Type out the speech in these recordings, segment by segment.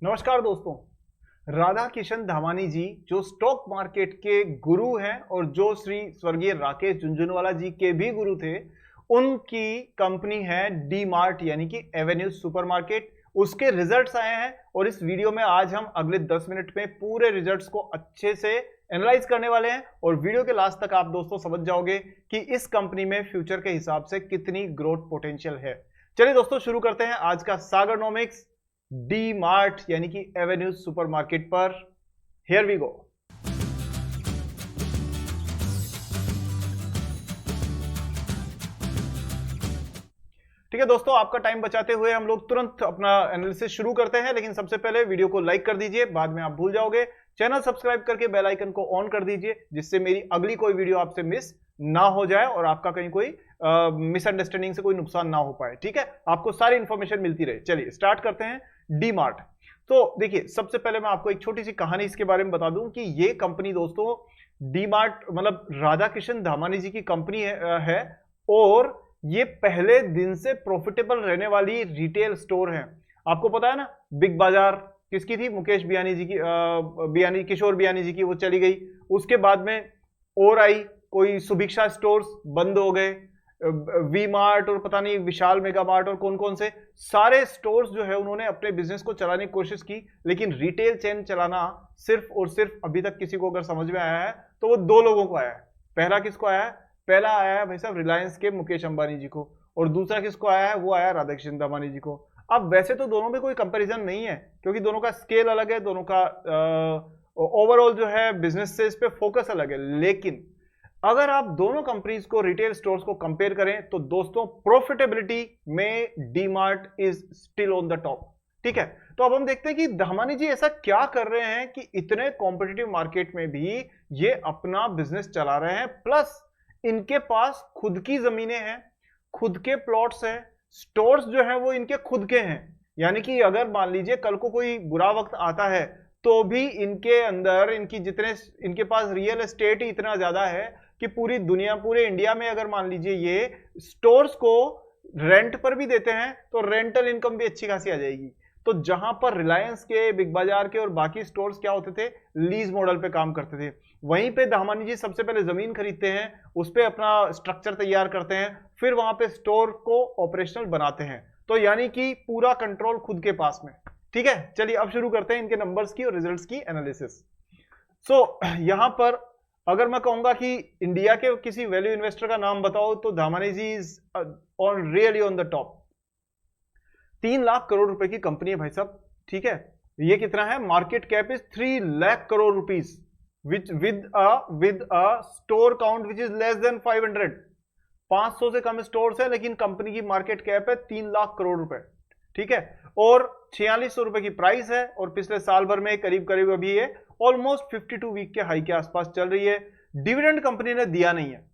नमस्कार दोस्तों। राधा किशन धामानी जी जो स्टॉक मार्केट के गुरु हैं और जो श्री स्वर्गीय राकेश झुनझुनवाला जी के भी गुरु थे, उनकी कंपनी है डी मार्ट यानी कि एवेन्यू सुपरमार्केट। उसके रिजल्ट्स आए हैं और इस वीडियो में आज हम अगले 10 मिनट में पूरे रिजल्ट्स को अच्छे से एनालाइज करने वाले हैं और वीडियो के लास्ट तक आप दोस्तों समझ जाओगे कि इस कंपनी में फ्यूचर के हिसाब से कितनी ग्रोथ पोटेंशियल है। चलिए दोस्तों शुरू करते हैं आज का सागरनोमिक्स डी मार्ट यानी कि एवेन्यू सुपरमार्केट पर। Here we go. ठीक है दोस्तों, आपका टाइम बचाते हुए हम लोग तुरंत अपना एनालिसिस शुरू करते हैं, लेकिन सबसे पहले वीडियो को लाइक कर दीजिए, बाद में आप भूल जाओगे। चैनल सब्सक्राइब करके बेल आइकन को ऑन कर दीजिए जिससे मेरी अगली कोई वीडियो आपसे मिस ना हो जाए और आपका कहीं कोई मिसअंडरस्टैंडिंग से कोई नुकसान ना हो पाए। ठीक है, आपको सारी इंफॉर्मेशन मिलती रहे। चलिए स्टार्ट करते हैं डी मार्ट। तो देखिए, सबसे पहले मैं आपको एक छोटी सी कहानी इसके बारे में बता दूं कि ये कंपनी दोस्तों डी मार्ट मतलब राधा किशन धामानी जी की कंपनी है और ये पहले दिन से प्रॉफिटेबल रहने वाली रिटेल स्टोर है। आपको पता है ना, बिग बाजार किसकी थी? मुकेश बियानी जी की, किशोर बियानी जी की, वो चली गई। उसके बाद में और आई कोई सुभिक्षा स्टोर्स बंद हो गए, वी मार्ट और पता नहीं विशाल मेगा मार्ट और कौन कौन से सारे स्टोर्स जो है उन्होंने अपने बिजनेस को चलाने की कोशिश की, लेकिन रिटेल चेन चलाना सिर्फ और सिर्फ अभी तक किसी को अगर समझ में आया है तो वो दो लोगों को आया है। पहला किसको आया है? पहला आया है भाई साहब रिलायंस के मुकेश अंबानी जी को, और दूसरा किसको आया है? वो आया राधा किशन धामानी जी को। अब वैसे तो दोनों में कोई कंपैरिजन नहीं है क्योंकि दोनों का स्केल अलग है, दोनों का ओवरऑल जो है बिजनेस से इस पे फोकस अलग है, लेकिन अगर आप दोनों कंपनीज को रिटेल स्टोर्स को कंपेयर करें तो दोस्तों प्रॉफिटेबिलिटी में D mart is still on the top. ठीक है, तो अब हम देखते हैं कि धामानी जी ऐसा क्या कर रहे हैं कि इतने कॉम्पिटिटिव मार्केट में भी ये अपना बिजनेस चला रहे हैं, प्लस इनके पास खुद की जमीनें हैं, खुद के प्लॉट्स हैं, स्टोर्स जो है वो इनके खुद के हैं। यानी कि अगर मान लीजिए कल को कोई बुरा वक्त आता है तो भी इनके अंदर इनके पास रियल एस्टेट ही इतना ज्यादा है कि पूरी दुनिया, पूरे इंडिया में अगर मान लीजिए ये स्टोर्स को रेंट पर भी देते हैं तो रेंटल इनकम भी अच्छी खासी आ जाएगी। तो जहां पर रिलायंस के, बिग बाजार के और बाकी स्टोर्स क्या होते थे, लीज मॉडल पे काम करते थे, वहीं पे धामानी जी सबसे पहले जमीन खरीदते हैं, उस पे अपना स्ट्रक्चर तैयार करते हैं, फिर वहां पे स्टोर को ऑपरेशनल बनाते हैं। तो यानी कि पूरा कंट्रोल खुद के पास में। ठीक है, चलिए अब शुरू करते हैं इनके नंबर्स की और रिजल्ट्स की एनालिसिस। सो यहां पर अगर मैं कहूंगा कि इंडिया के किसी वैल्यू इन्वेस्टर का नाम बताओ तो Damani ji is on really on the top. 3 lakh crore रुपए की कंपनी है भाई साहब। ठीक है, ये कितना है? Market cap is 3 lakh crore rupees with a store count which is less than 500। 500 से कम स्टोर्स है लेकिन कंपनी की मार्केट कैप है 3 लाख करोड़ रुपए। ठीक है, और 4600 रुपए की प्राइस है और पिछले साल भर में करीब करीब अभी ये ऑलमोस्ट 52 वीक के हाई के आसपास चल रही है। डिविडेंड कंपनी ने दिया नहीं है।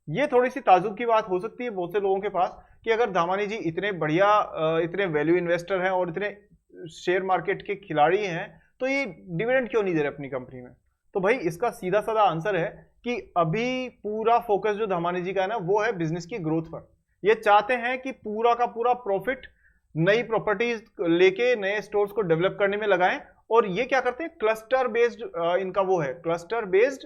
ये थोड़ी सी ताजुब की बात हो सकती है बहुत से लोगों के पास कि अगर धामानी जी इतने बढ़िया, इतने वैल्यू इन्वेस्टर हैं और इतने शेयर मार्केट के खिलाड़ी हैं तो ये डिविडेंड क्यों नहीं दे रहे अपनी कंपनी में? तो भाई इसका सीधा साधा आंसर है कि अभी पूरा फोकस जो धामानी जी का है ना वो है बिजनेस की ग्रोथ पर। ये चाहते हैं कि पूरा का पूरा प्रॉफिट नई प्रॉपर्टीज लेके नए स्टोर्स को डेवलप करने में लगाएं, और ये क्या करते हैं, क्लस्टर बेस्ड इनका वो है, cluster based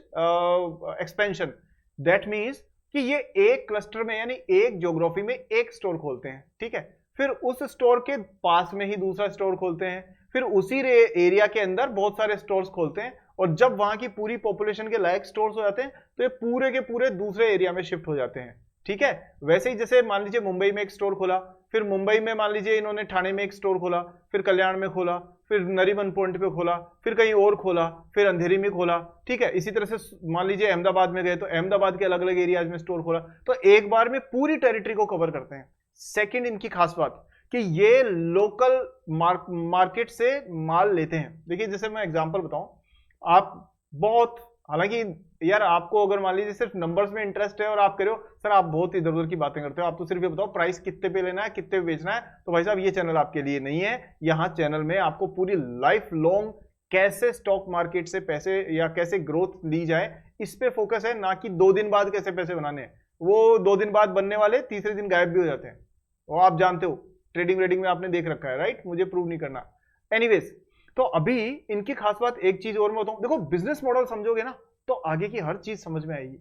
expansion. That means कि ये एक क्लस्टर में यानी एक ज्योग्राफी में एक स्टोर खोलते हैं। ठीक है, फिर उस स्टोर के पास में ही दूसरा स्टोर खोलते हैं, फिर उसी एरिया के अंदर बहुत सारे स्टोर्स खोलते हैं, और जब वहां की पूरी पॉपुलेशन के लायक स्टोर्स हो जाते हैं तो ये पूरे के पूरे दूसरे एरिया में शिफ्ट हो जाते हैं। ठीक है, वैसे ही जैसे मान लीजिए मुंबई में एक स्टोर खोला, फिर मुंबई में मान लीजिए इन्होंने ठाणे में एक स्टोर खोला, फिर कल्याण में खोला, फिर नरीमन पॉइंट पे खोला, फिर कहीं और खोला, फिर अंधेरी में खोला। ठीक है, इसी तरह से मान लीजिए अहमदाबाद में गए तो अहमदाबाद के अलग अलग एरियाज में स्टोर खोला, तो एक बार में पूरी टेरिटरी को कवर करते हैं। सेकंड इनकी खास बात कि ये लोकल मार्केट से माल लेते हैं। देखिए जैसे मैं एग्जांपल बताऊं, आप बहुत, हालांकि यार आपको अगर मान लीजिए सिर्फ नंबर्स में इंटरेस्ट है और आप कह रहे हो सर आप बहुत इधर उधर की बातें करते हो, आप तो सिर्फ ये बताओ प्राइस कितने पे लेना है, कितने पे बेचना है, तो भाई साहब ये चैनल आपके लिए नहीं है। यहाँ चैनल में आपको पूरी लाइफ लॉन्ग कैसे स्टॉक मार्केट से पैसे या कैसे ग्रोथ ली जाए इस पे फोकस है, ना कि 2 दिन बाद कैसे पैसे बनाने हैं। वो 2 दिन बाद बनने वाले तीसरे दिन गायब भी हो जाते हैं, वो आप जानते हो, ट्रेडिंग में आपने देख रखा है, राइट? मुझे प्रूव नहीं करना। एनीवेज, तो अभी इनकी खास बात एक चीज और मैं बताऊं, देखो बिजनेस मॉडल समझोगे ना तो आगे की हर चीज समझ में आएगी।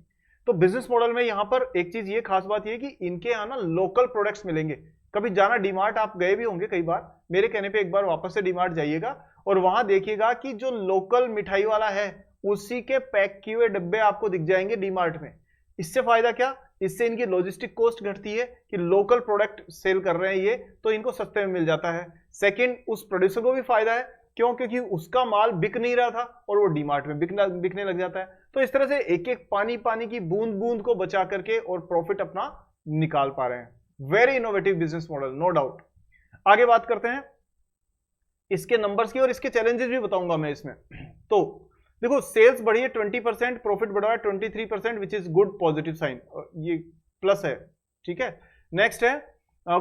तो बिजनेस मॉडल में यहां पर एक चीज ये खास बात ये कि इनके यहां ना लोकल प्रोडक्ट्स मिलेंगे। कभी जाना डीमार्ट आप गए भी होंगे कई बार, मेरे कहने पे एक बार वापस से डीमार्ट जाइएगा और वहां देखिएगा कि जो लोकल मिठाई वाला है उसी के पैक किए हुए डब्बे आपको दिख जाएंगे डीमार्ट में। इससे फायदा क्या, इससे इनकी लॉजिस्टिक कॉस्ट घटती है कि लोकल प्रोडक्ट सेल कर रहे हैं ये, तो इनको सस्ते में मिल जाता है। सेकंड, उस प्रोड्यूसर को भी फायदा है, क्यों, क्योंकि उसका माल बिक नहीं रहा था और वो डीमार्ट में बिकने लग जाता है। तो इस तरह से एक एक पानी पानी की बूंद बूंद को बचा करके और प्रॉफिट अपना निकाल पा रहे हैं। Very innovative business model, no doubt. आगे बात करते हैं इसके नंबर्स की और इसके चैलेंजेस भी बताऊंगा मैं इसमें। तो देखो सेल्स बढ़ी है 20%, प्रॉफिट बढ़ा है 23%, which is good, positive sign, ये प्लस है, ठीक है। नेक्स्ट है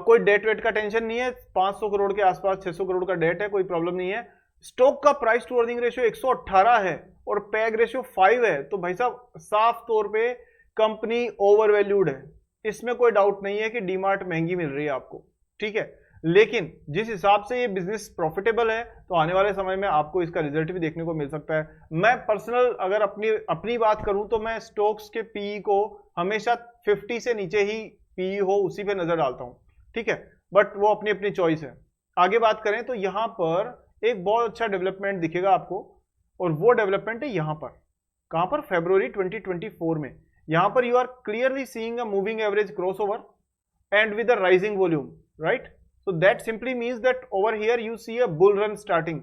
कोई डेट वेट का टेंशन नहीं है, 500 करोड़ के आसपास 600 करोड़ का डेट है, कोई प्रॉब्लम नहीं है। स्टॉक का प्राइस टू अर्निंग रेशियो 118 है और पैग रेशियो 5 है, तो भाई साहब साफ तौर पे कंपनी ओवर वैल्यूड है, इसमें कोई डाउट नहीं है कि डीमार्ट महंगी मिल रही है आपको, ठीक है। लेकिन जिस हिसाब से ये बिजनेस प्रॉफिटेबल है तो आने वाले समय में आपको इसका रिजल्ट भी देखने को मिल सकता है। मैं पर्सनल अगर अपनी बात करूं तो मैं स्टॉक्स के पीई को हमेशा 50 से नीचे ही पीई हो उसी पे नजर डालता हूं, ठीक है, बट वो अपनी अपनी चॉइस है। आगे बात करें तो यहां पर एक बहुत अच्छा डेवलपमेंट दिखेगा आपको, और वो डेवलपमेंट है यहां पर, कहां पर, फरवरी 2024 में। यहां पर you are clearly seeing a moving average crossover and with a rising volume, right. So that simply means that over here you see a bull run starting।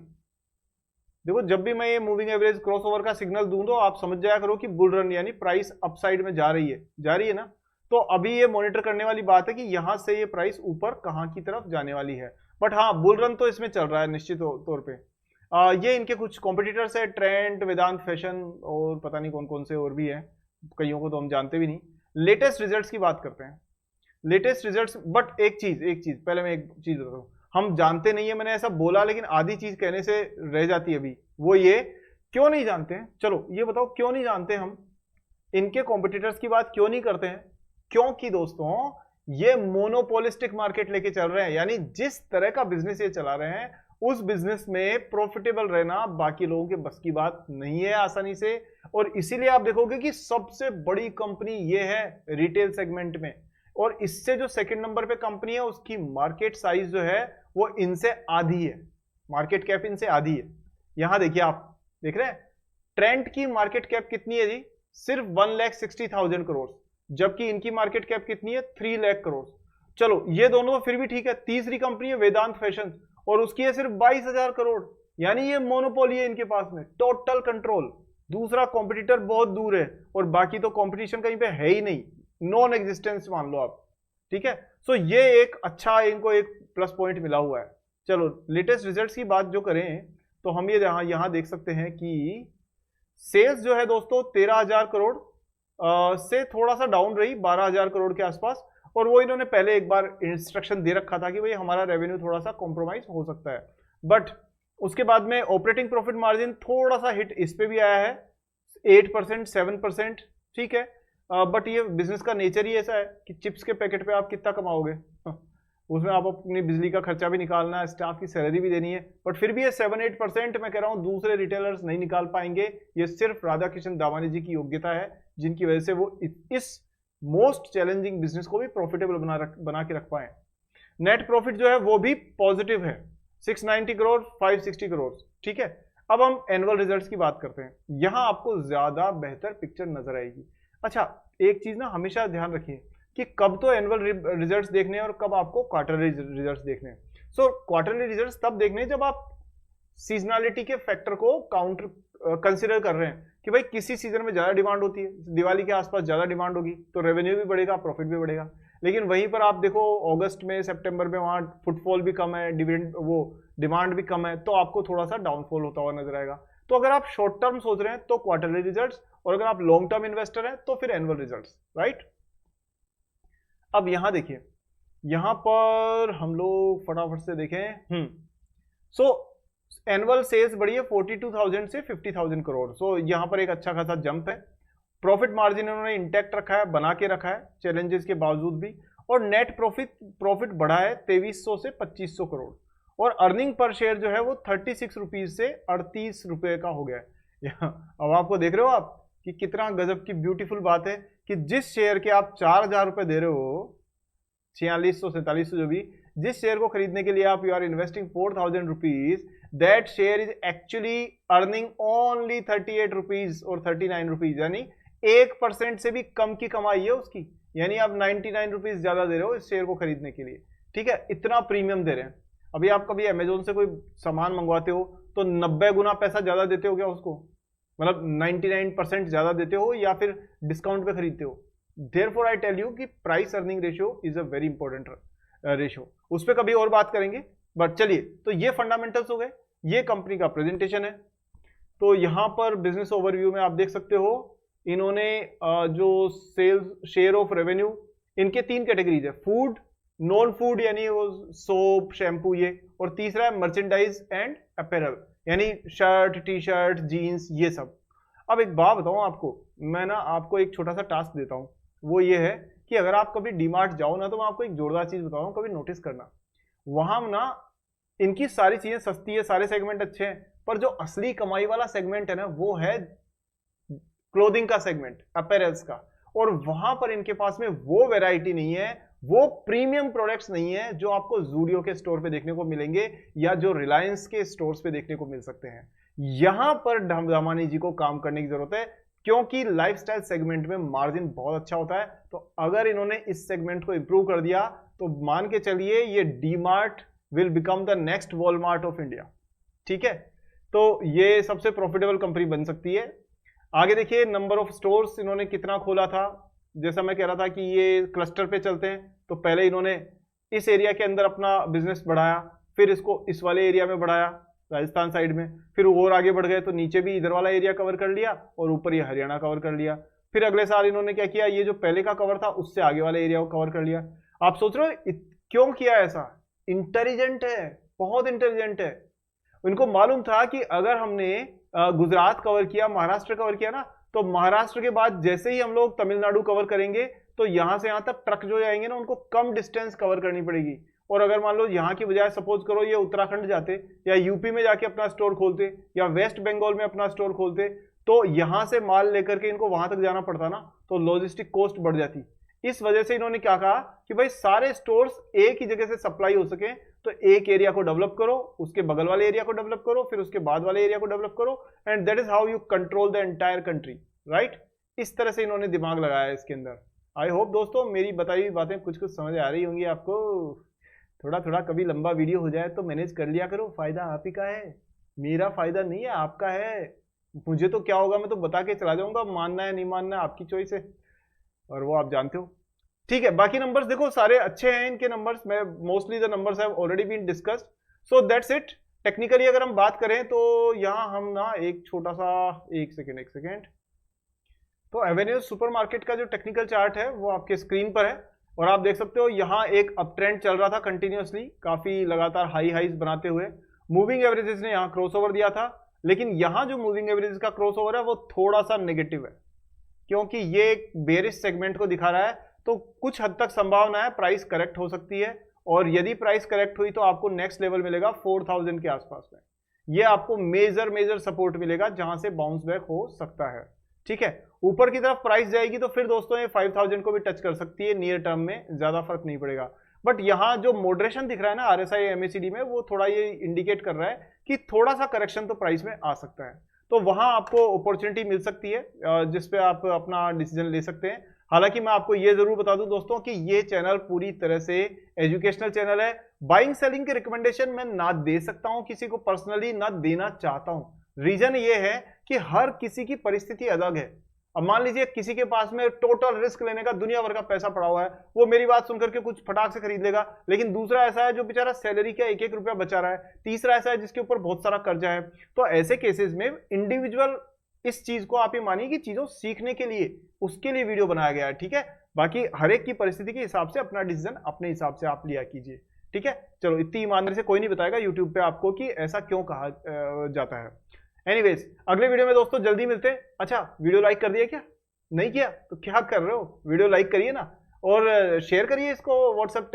देखो जब भी मैं ये मूविंग एवरेज क्रॉसओवर का सिग्नल दूं तो आप समझ जाया करो कि बुल रन यानी प्राइस अपसाइड में जा रही है ना। तो अभी ये मॉनिटर करने वाली बात है कि यहां से ये प्राइस ऊपर कहां की तरफ जाने वाली है। बट हाँ, बुल रन तो इसमें चल रहा है निश्चित तौर पे। ये इनके कुछ कॉम्पिटिटर्स है, ट्रेंड, वेदांत फैशन और पता नहीं कौन कौन से और भी है, कईयों को तो हम जानते भी नहीं। लेटेस्ट रिजल्ट्स की बात करते हैं, लेटेस्ट रिजल्ट्स। बट एक चीज पहले मैं एक चीज बता दूं, हम जानते नहीं है, मैंने ऐसा बोला लेकिन आधी चीज कहने से रह जाती है अभी, वो ये क्यों नहीं जानते हैं। चलो ये बताओ क्यों नहीं जानते हम, इनके कॉम्पिटिटर्स की बात क्यों नहीं करते हैं। क्योंकि दोस्तों ये मोनोपोलिस्टिक मार्केट लेके चल रहे हैं, यानी जिस तरह का बिजनेस ये चला रहे हैं उस बिजनेस में प्रॉफिटेबल रहना बाकी लोगों के बस की बात नहीं है आसानी से। और इसीलिए आप देखोगे कि सबसे बड़ी कंपनी ये है रिटेल सेगमेंट में, और इससे जो सेकंड नंबर पे कंपनी है उसकी मार्केट साइज जो है वो इनसे आधी है, मार्केट कैप इनसे आधी है। यहां देखिए, आप देख रहे हैं ट्रेंड की मार्केट कैप कितनी है जी, सिर्फ 1,60,000 करोड़, जबकि इनकी मार्केट कैप कितनी है 3 लाख करोड़। चलो ये दोनों फिर भी ठीक है। तीसरी कंपनी है वेदांत फैशन और उसकी है सिर्फ 22,000 करोड़, यानी ये मोनोपोली है इनके पास में, टोटल कंट्रोल। दूसरा कॉम्पिटिटर बहुत दूर है और बाकी तो कॉम्पिटिशन कहीं पे है ही नहीं, नॉन एग्जिस्टेंस मान लो आप, ठीक है। सो ये एक अच्छा इनको एक प्लस पॉइंट मिला हुआ है। चलो लेटेस्ट रिजल्ट्स की बात जो करें तो हम ये यहां देख सकते हैं कि सेल्स जो है दोस्तों 13,000 करोड़ से थोड़ा सा डाउन रही 12,000 करोड़ के आसपास, और वो इन्होंने पहले एक बार इंस्ट्रक्शन दे रखा था कि भाई हमारा रेवेन्यू थोड़ा सा कॉम्प्रोमाइज हो सकता है। बट उसके बाद में ऑपरेटिंग प्रॉफिट मार्जिन थोड़ा सा हिट इस पे भी आया है, 8%, 7%, ठीक है। बट ये बिजनेस का नेचर ही ऐसा है कि चिप्स के पैकेट पे आप कितना कमाओगे, उसमें आप अपनी बिजली का खर्चा भी निकालना है, स्टाफ की सैलरी भी देनी है। बट फिर भी ये 7-8% मैं कह रहा हूं दूसरे रिटेलर्स नहीं निकाल पाएंगे। ये सिर्फ राधा किशन दावानी जी की योग्यता है जिनकी वजह से वो इस मोस्ट चैलेंजिंग बिजनेस को भी प्रॉफिटेबल बना के रख पाए। नेट प्रॉफिट जो है वो भी पॉजिटिव है, 690 करोड़, 560 करोड़, ठीक है। अब हम एनुअल रिजल्ट्स की बात करते हैं, यहां आपको ज्यादा बेहतर पिक्चर नजर आएगी। अच्छा एक चीज ना हमेशा ध्यान रखिए कि कब तो एनुअल रिजल्ट्स देखने हैं और कब आपको क्वार्टरली रिजल्ट्स देखने हैं। सो क्वार्टरली रिजल्ट्स तब देखने हैं जब आप सीजनलिटी के फैक्टर को कंसिडर कर रहे हैं कि भाई किसी सीजन में ज्यादा डिमांड होती है, दिवाली के आसपास ज्यादा डिमांड होगी तो रेवेन्यू भी बढ़ेगा, प्रॉफिट भी बढ़ेगा। लेकिन वहीं पर आप देखो अगस्त में, सितंबर में वहां फुटफॉल भी कम है, डिमांड भी कम है, तो आपको थोड़ा सा डाउनफॉल होता हुआ नजर आएगा। तो अगर आप शॉर्ट टर्म सोच रहे हैं तो क्वार्टरली रिजल्ट्स, और अगर आप लॉन्ग टर्म इन्वेस्टर हैं तो फिर एनुअल रिजल्ट्स, राइट। अब यहां देखिए, यहां पर हम लोग फटाफट से देखें। सो एनुअल सेल्स बढ़ी है 42,000 से 50,000 करोड़। सो यहां पर एक अच्छा खासा जंप है। प्रॉफिट मार्जिन इन्होंने इंटैक्ट रखा है, बना के रखा है चैलेंजेस के बावजूद भी, और नेट प्रॉफिट बढ़ा है 2300 से 2500 करोड़। और अर्निंग पर शेयर जो है वो 36 रुपीज से 38 रुपए का हो गया है। अब आपको देख रहे हो आप कि कितना गजब की ब्यूटीफुल बात है कि जिस शेयर के आप 4,000 रुपए दे रहे हो, 4600 4700 जो भी, जिस शेयर को खरीदने के लिए आप you are investing 4,000 rupees, that share is actually earning only 38 rupees और 39 रुपीज, यानी 1% से भी कम की कमाई है उसकी। यानी आप 99 रुपीज ज्यादा दे रहे हो इस शेयर को खरीदने के लिए, ठीक है, इतना प्रीमियम दे रहे हैं। अभी आप कभी अमेजोन से कोई सामान मंगवाते हो तो 90 गुना पैसा ज्यादा देते हो क्या उसको, मतलब 99% ज्यादा देते हो या फिर डिस्काउंट पे खरीदते हो? देयरफॉर आई टेल यू कि price earning ratio is a very important ratio, उस पर कभी और बात करेंगे। बट चलिए, तो ये फंडामेंटल्स हो गए, ये कंपनी का प्रेजेंटेशन है। तो यहां पर बिजनेस ओवरव्यू में आप देख सकते हो इन्होंने जो सेल्स शेयर ऑफ रेवेन्यू, इनके 3 कैटेगरीज है, फूड, नॉन फूड यानी वो सोप शैम्पू ये, और तीसरा है मर्चेंडाइज एंड अपैरल यानी शर्ट टी शर्ट जीन्स ये सब। अब एक बात बताऊं आपको, मैं ना आपको एक छोटा सा टास्क देता हूं, वो ये है कि अगर आप कभी डीमार्ट जाओ ना, तो मैं आपको एक जोरदार चीज बताऊं, कभी नोटिस करना, वहां ना इनकी सारी चीजें सस्ती है, सारे सेगमेंट अच्छे हैं, पर जो असली कमाई वाला सेगमेंट है ना वो है क्लोथिंग का सेगमेंट, अपैरल्स का। और वहां पर इनके पास में वो वैरायटी नहीं है, वो प्रीमियम प्रोडक्ट्स नहीं है जो आपको जूडियो के स्टोर पे देखने को मिलेंगे या जो रिलायंस के स्टोर्स पे देखने को मिल सकते हैं। यहां पर धामानी जी को काम करने की जरूरत है, क्योंकि लाइफस्टाइल सेगमेंट में मार्जिन बहुत अच्छा होता है। तो अगर इन्होंने इस सेगमेंट को इंप्रूव कर दिया तो मान के चलिए ये DMart will become the next Walmart of India, ठीक है। तो ये सबसे प्रॉफिटेबल कंपनी बन सकती है। आगे देखिए नंबर ऑफ स्टोर्स इन्होंने कितना खोला था, जैसा मैं कह रहा था कि ये क्लस्टर पे चलते हैं, तो पहले इन्होंने इस एरिया के अंदर अपना बिजनेस बढ़ाया, फिर इसको इस वाले एरिया में बढ़ाया राजस्थान साइड में, फिर और आगे बढ़ गए तो नीचे भी इधर वाला एरिया कवर कर लिया और ऊपर ये हरियाणा कवर कर लिया। फिर अगले साल इन्होंने क्या किया, ये जो पहले का कवर था उससे आगे वाले एरिया को कवर कर लिया। आप सोच रहे हो क्यों किया ऐसा? इंटेलिजेंट है, बहुत इंटेलिजेंट है। इनको मालूम था कि अगर हमने गुजरात कवर किया, महाराष्ट्र कवर किया ना, तो महाराष्ट्र के बाद जैसे ही हम लोग तमिलनाडु कवर करेंगे तो यहां से यहां तक ट्रक जो जाएंगे ना उनको कम डिस्टेंस कवर करनी पड़ेगी। और अगर मान लो यहां की बजाय सपोज करो ये उत्तराखंड जाते या यूपी में जाके अपना स्टोर खोलते या वेस्ट बंगाल में अपना स्टोर खोलते, तो यहां से माल लेकर के इनको वहां तक जाना पड़ता ना, तो लॉजिस्टिक कॉस्ट बढ़ जाती। इस वजह से इन्होंने क्या कहा कि भाई सारे स्टोर्स एक ही जगह से सप्लाई हो सके, तो एक एरिया को डेवलप करो, उसके बगल वाले एरिया को डेवलप करो, फिर उसके बाद वाले एरिया को डेवलप करो, and that is how you control the entire country, right. इस तरह से इन्होंने दिमाग लगाया है इसके अंदर। आई होप दोस्तों मेरी बताई हुई बातें कुछ कुछ समझ आ रही होंगी आपको। थोड़ा थोड़ा कभी लंबा वीडियो हो जाए तो मैनेज कर लिया करो, फायदा आप ही का है, मेरा फायदा नहीं है, आपका है। मुझे तो क्या होगा, मैं तो बता के चला जाऊंगा, मानना है नहीं मानना है आपकी चॉइस है, और वो आप जानते हो, ठीक है। बाकी नंबर्स देखो सारे अच्छे हैं इनके नंबर्स, मैं mostly the numbers have already been discussed, so that's it. Technically अगर हम बात करें तो यहां हम ना एक छोटा सा एक सेकेंड, तो एवेन्यू सुपरमार्केट का जो टेक्निकल चार्ट है वो आपके स्क्रीन पर है, और आप देख सकते हो यहाँ एक अप ट्रेंड चल रहा था कंटिन्यूअसली, काफी लगातार हाई हाइज बनाते हुए। मूविंग एवरेजेस ने यहाँ क्रॉसओवर दिया था, लेकिन यहाँ जो मूविंग एवरेजेस का क्रॉसओवर है वो थोड़ा सा नेगेटिव है, क्योंकि ये एक बेरिश सेगमेंट को दिखा रहा है। तो कुछ हद तक संभावना है प्राइस करेक्ट हो सकती है, और यदि प्राइस करेक्ट हुई तो आपको नेक्स्ट लेवल मिलेगा 4000 के आसपास में, ये आपको मेजर सपोर्ट मिलेगा जहां से बाउंस बैक हो सकता है, ठीक है। ऊपर की तरफ प्राइस जाएगी तो फिर दोस्तों ये 5000 को भी टच कर सकती है नियर टर्म में, ज्यादा फर्क नहीं पड़ेगा। बट यहाँ जो मॉडरेशन दिख रहा है ना आरएसआई एमएसीडी में, वो थोड़ा ये इंडिकेट कर रहा है कि थोड़ा सा करेक्शन तो प्राइस में आ सकता है, तो वहां आपको अपॉर्चुनिटी मिल सकती है जिसपे आप अपना डिसीजन ले सकते हैं। हालांकि मैं आपको ये जरूर बता दूं दोस्तों कि ये चैनल पूरी तरह से एजुकेशनल चैनल है, बाइंग सेलिंग के रिकमेंडेशन मैं ना दे सकता हूं किसी को पर्सनली, ना देना चाहता हूं। रीजन ये है कि हर किसी की परिस्थिति अलग है। अब मान लीजिए किसी के पास में टोटल रिस्क लेने का दुनिया भर का पैसा पड़ा हुआ है, वो मेरी बात सुनकर के कुछ फटाक से खरीद लेगा, लेकिन दूसरा ऐसा है जो बेचारा सैलरी का 1-1 रुपया बचा रहा है, तीसरा ऐसा है जिसके ऊपर बहुत सारा कर्जा है। तो ऐसे केसेस में इंडिविजुअल इस चीज को आप ये मानिए कि चीजों सीखने के लिए उसके लिए वीडियो बनाया गया है, ठीक है। बाकी हर एक की परिस्थिति के हिसाब से अपना डिसीजन अपने हिसाब से आप लिया कीजिए, ठीक है। चलो इतनी ईमानदारी से कोई नहीं बताएगा यूट्यूब पे आपको कि ऐसा क्यों कहा जाता है। एनीवेज अगले वीडियो में दोस्तों जल्दी मिलते हैं। अच्छा वीडियो लाइक कर दिया क्या? नहीं किया तो क्या कर रहे हो, वीडियो लाइक करिए ना, और शेयर करिए इसको व्हाट्सएप,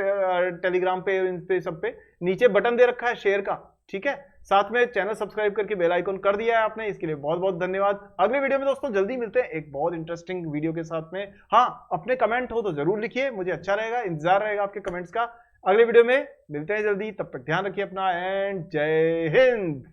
टेलीग्राम पे, इन पे सब पे नीचे बटन दे रखा है शेयर का, ठीक है। साथ में चैनल सब्सक्राइब करके बेल आइकन कर दिया है आपने, इसके लिए बहुत बहुत धन्यवाद। अगले वीडियो में दोस्तों जल्दी मिलते हैं एक बहुत इंटरेस्टिंग वीडियो के साथ में। हाँ, अपने कमेंट हो तो जरूर लिखिए, मुझे अच्छा रहेगा, इंतजार रहेगा आपके कमेंट्स का। अगले वीडियो में मिलते हैं जल्दी, तब तक ध्यान रखिए अपना, एंड जय हिंद।